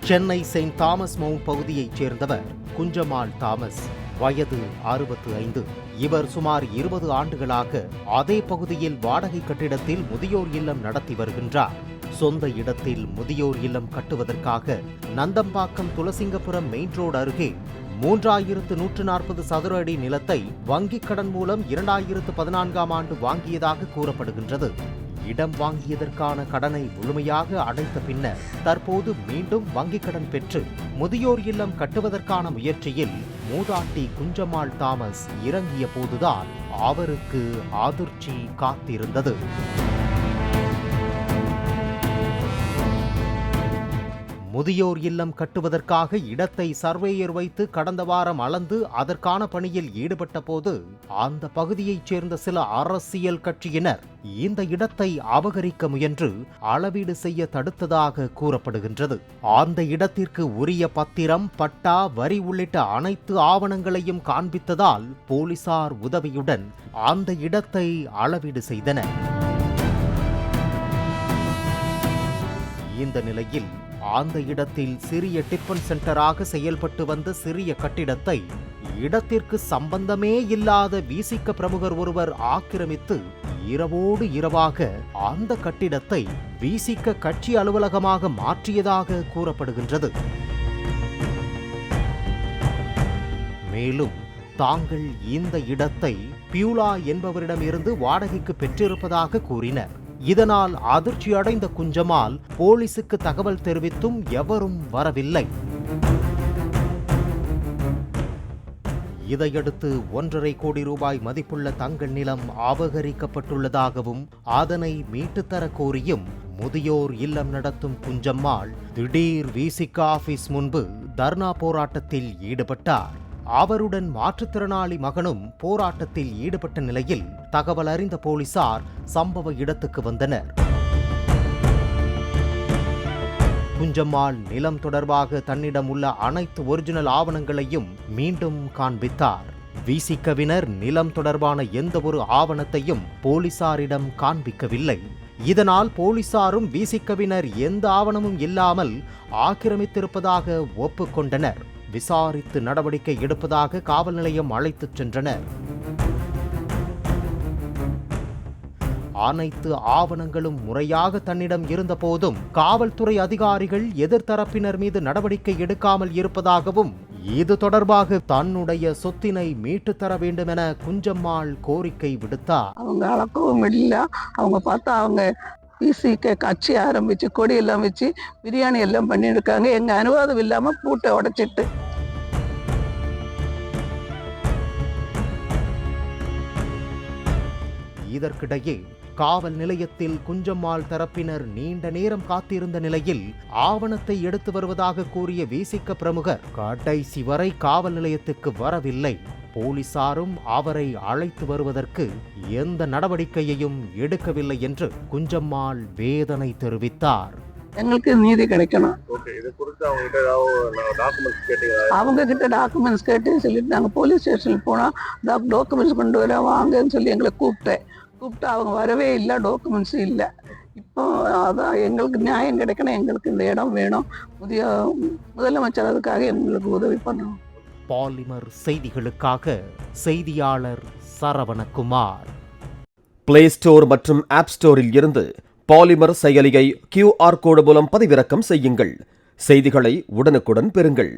Chennai Saint Thomas mount பகுதியைச் சேர்ந்தவர் Kunjammal Thomas. வயது 65. இவர் சுமார் 20 ஆண்டுகளாக அதே பகுதியில் வாடகை கட்டிடத்தில் முதியோர் இல்லம் நடத்தி வருகின்றார். சொந்த இடத்தில் முதியோர் இல்லம் கட்டுவதற்காக நந்தம்பாக்கம் துளசிங்கபுரம் மெயின் ரோடு அருகே 3140 சதுர அடி நிலத்தை வங்கிக் கடன் மூலம் 2014ஆம் ஆண்டு வாங்கியதாக கூறப்படுகின்றது. இடம் வாங்கியதற்கான கடனை முழுமையாக அடைத்த பின்னர் தற்போது மீண்டும் வங்கிக் கடன் பெற்று முதியோர் இல்லம் கட்டுவதற்கான முயற்சியில் மூதாட்டி குஞ்சம்மாள் தாமஸ் இறங்கிய போதுதான் அவருக்கு அதிர்ச்சி காத்திருந்தது. முதியோர் இல்லம் கட்டுவதற்காக இடத்தை சர்வேயர் வைத்து கடந்த வாரம் அளந்து அதற்கான பணியில் ஈடுபட்ட போது அந்த பகுதியைச் சேர்ந்த சில அரசியல் கட்சியினர் இந்த இடத்தை அபகரிக்க முயன்று அளவீடு செய்ய தடுத்ததாக கூறப்படுகின்றது. அந்த இடத்திற்கு உரிய பத்திரம், பட்டா, வரி உள்ளிட்ட அனைத்து ஆவணங்களையும் காண்பித்ததால் போலீசார் உதவியுடன் அந்த இடத்தை அளவீடு செய்தனர். இந்த நிலையில் அந்த இடத்தில் சிறிய டிஃபன் சென்டராக செயல்பட்டு வந்த சிறிய கட்டிடத்தை இடத்திற்கு சம்பந்தமே இல்லாத விசிக பிரமுகர் ஒருவர் ஆக்கிரமித்து இரவோடு இரவாக அந்த கட்டிடத்தை விசிக கட்சி அலுவலகமாக மாற்றியதாக கூறப்படுகின்றது. மேலும் தாங்கள் இந்த இடத்தை பியூலா என்பவரிடமிருந்து வாடகைக்கு பெற்றிருப்பதாக கூறினர். இதனால் அதிர்ச்சி அடைந்த குஞ்சம்மாள் போலீசுக்கு தகவல் தெரிவித்தும் எவரும் வரவில்லை. இதையடுத்து 1.5 கோடி ரூபாய் மதிப்புள்ள தங்கள் நிலம் அபகரிக்கப்பட்டுள்ளதாகவும் அதனை மீட்டுத்தர கோரியும் முதியோர் இல்லம் நடத்தும் குஞ்சம்மாள் திடீர் விசிக ஆபீஸ் முன்பு தர்ணா போராட்டத்தில் ஈடுபட்டார். அவருடன் மாற்றுத்திறனாளி மகனும் போராட்டத்தில் ஈடுபட்ட நிலையில் தகவல் அறிந்த போலீசார் சம்பவ இடத்துக்கு வந்தனர். குஞ்சம்மாள் நிலம் தொடர்பாக தன்னிடம் உள்ள அனைத்து ஒரிஜினல் ஆவணங்களையும் மீண்டும் காண்பித்தார். விசிகவினர் நிலம் தொடர்பான எந்த ஒரு ஆவணத்தையும் போலீசாரிடம் காண்பிக்கவில்லை. இதனால் போலீசாரும் விசிகவினர் எந்த ஆவணமும் இல்லாமல் ஆக்கிரமித்திருப்பதாக ஒப்புக்கொண்டனர். விசாரித்து நடவடிக்கை எடுப்பதாக காவல் நிலையம் அழைத்துச் சென்றனர். அனைத்து ஆவணங்களும் முறையாக தன்னிடம் இருந்த போதும் காவல்துறை அதிகாரிகள் எதிர்த்தரப்பினர் மீது நடவடிக்கை எடுக்காமல் இருப்பதாகவும் இது தொடர்பாக தன்னுடைய சொத்தினை மீட்டு தர வேண்டும் என குஞ்சம்மாள் கோரிக்கை விடுத்தார். அவங்க அளக்கவும் இல்லை. அவங்க பார்த்தா அவங்க விசிக கட்சி ஆரம்பிச்சு கொடியெல்லாம் வச்சு பிரியாணி எல்லாம் பண்ணியிருக்காங்க. எங்க அனுவாதம் இல்லாம பூட்டை உடைச்சிட்டு இதற்கிடையே காவல் நிலையத்தில் குஞ்சம்மாள் தரப்பினர் நீண்ட நேரம் காத்திருந்த நிலையில் ஆவணத்தை எடுத்து வருவதாக கூறிய விசிக பிரமுகர் கடைசி வரை காவல் நிலையத்துக்கு வரவில்லை. போலீசாரும் அவரை அழைத்து வருவதற்கு எந்த நடவடிக்கையையும் எடுக்கவில்லை என்று குஞ்சம்மாள் வேதனை தெரிவித்தார். எங்களுக்கு நீதி கிடைக்கணும். அவங்க கிட்ட டாக்குமெண்ட்ஸ் கேட்டு சொல்லிட்டு நாங்கள் போலீஸ் ஸ்டேஷனுக்கு போனால் டாக்குமெண்ட்ஸ் கொண்டு வர வாங்கன்னு சொல்லி எங்களை கூப்பிட்டு அவங்க வரவே இல்லை. டாக்குமெண்ட்ஸும் இல்லை. இப்போ அதான் எங்களுக்கு நியாயம் கிடைக்கணும். எங்களுக்கு இந்த இடம் வேணும். முதலமைச்சர் அதுக்காக எங்களுக்கு உதவி பண்ணணும். பாலிமர் செய்திகளுக்காக செய்தியாளர் சரவணகுமார். பிளே ஸ்டோர் மற்றும் ஆப் ஸ்டோரில் இருந்து பாலிமர் செயலியை QR கோடு மூலம் பதிவிறக்கம் செய்யுங்கள். செய்திகளை உடனுக்குடன் பெறுங்கள்.